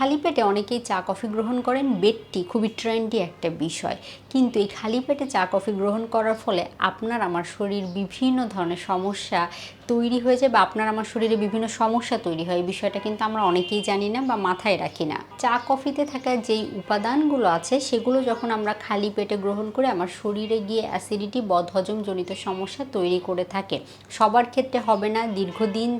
খালি পেটে অনেকেই চা কফি গ্রহণ করেন, বেডটি খুবই ট্রেন্ডি একটা বিষয়। কিন্তু এই খালি পেটে চা কফি গ্রহণ করার ফলে আপনার আমার শরীর বিভিন্ন ধরনের সমস্যা তৈরি হয়ে যায় বা আপনার আমার শরীরে বিভিন্ন সমস্যা তৈরি হয়, এই বিষয়টা কিন্তু আমরা অনেকেই জানি না বা মাথায় রাখি না। চা কফিতে থাকা যেই উপাদানগুলো আছে সেগুলো যখন আমরা খালি পেটে গ্রহণ করে আমার শরীরে গিয়ে অ্যাসিডিটি, বদহজমজনিত সমস্যা তৈরি করে থাকে। সবার ক্ষেত্রে হবে না, দীর্ঘদিন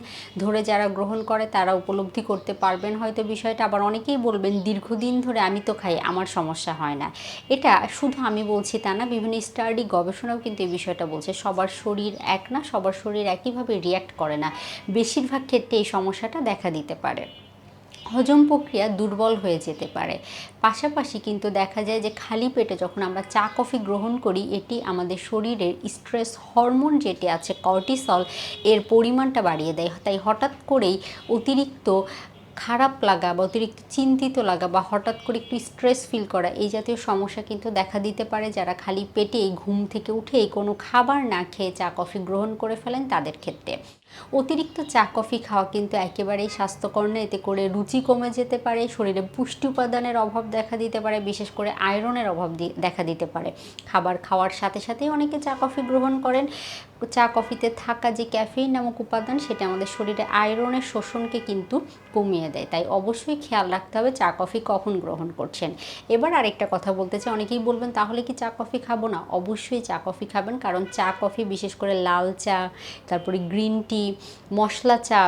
ধরে যারা গ্রহণ করে তারা উপলব্ধি করতে পারবেন হয়তো বিষয়টা। আবার অনেকেই বলবেন দীর্ঘদিন ধরে আমি তো খাই, আমার সমস্যা হয় না। এটা শুধু আমি বলছি তা না, বিভিন্ন স্টাডি গবেষণাও কিন্তু এই বিষয়টা বলছে। সবার শরীর এক না, সবার শরীর একইভাবে রিয়্যাক্ট করে না। বেশিরভাগ ক্ষেত্রে এই সমস্যাটা দেখা দিতে পারে। হজম প্রক্রিয়া দুর্বল হয়ে যেতে পারে। পাশাপাশি কিন্তু দেখা যায় যে খালি পেটে যখন আমরা চা কফি গ্রহণ করি, এটি আমাদের শরীরের স্ট্রেস হরমোন যেটি আছে কর্টিসল, এর পরিমাণটা বাড়িয়ে দেয়। তাই হঠাৎ করেই অতিরিক্ত খারাপ লাগা বা অতিরিক্ত চিন্তিত লাগা বা হঠাৎ করে একটু স্ট্রেস ফিল করা, এই জাতীয় সমস্যা কিন্তু দেখা দিতে পারে যারা খালি পেটেই ঘুম থেকে উঠেই কোনো খাবার না খেয়ে চা কফি গ্রহণ করে ফেলেন তাদের ক্ষেত্রে। অতিরিক্ত চা কফি খাওয়া কিন্তু একেবারেই স্বাস্থ্যকর না। এতে করে রুচি কমে যেতে পারে, শরীরে পুষ্টি উপাদানের অভাব দেখা দিতে পারে, বিশেষ করে আয়রনের অভাব দেখা দিতে পারে। খাবার খাওয়ার সাথে সাথেই অনেকে চা কফি গ্রহণ করেন। চা কফিতে থাকা যে ক্যাফেইন নামক উপাদান, সেটা আমাদের শরীরে আয়রনের শোষণকে কিন্তু কমিয়ে দেয়। তাই অবশ্যই খেয়াল রাখতে হবে চা কফি কখন গ্রহণ করছেন। এবার আরেকটা কথা বলতে চাই, অনেকেই বলবেন তাহলে কি চা কফি খাবো না? অবশ্যই চা কফি খাবেন, কারণ চা কফি, বিশেষ করে লাল চা, তারপরে গ্রিন টি, মশলা চা,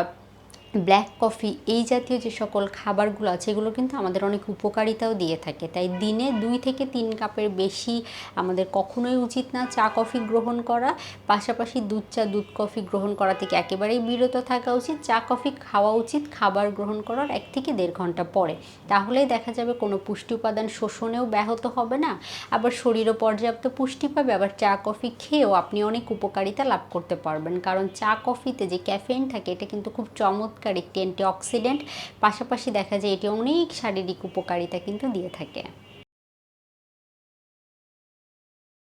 ব্ল্যাক কফি, এই জাতীয় যে সকল খাবারগুলো আছে এগুলো কিন্তু আমাদের অনেক উপকারিতাও দিয়ে থাকে। তাই দিনে 2 থেকে 3 কাপের বেশি আমাদের কখনোই উচিত না চা কফি গ্রহণ করা। পাশাপাশি দুধ চা, দুধ কফি গ্রহণ করা থেকে একেবারেই বিরত থাকা উচিত। চা কফি খাওয়া উচিত খাবার গ্রহণ করার 1 থেকে 1.5 ঘন্টা পরে। তাহলেই দেখা যাবে কোনো পুষ্টি উপাদান শোষণেও ব্যাহত হবে না, আবার শরীরও পর্যাপ্ত পুষ্টি পাবে। আবার চা কফি খেয়েও আপনি অনেক উপকারিতা লাভ করতে পারবেন, কারণ চা কফিতে যে ক্যাফেইন থাকে এটা কিন্তু খুব চমৎকার একটি অ্যান্টিঅক্সিডেন্ট। পাশাপাশি দেখা যায় এটি অনেক শারীরিক উপকারিতা কিন্তু দিয়ে থাকে।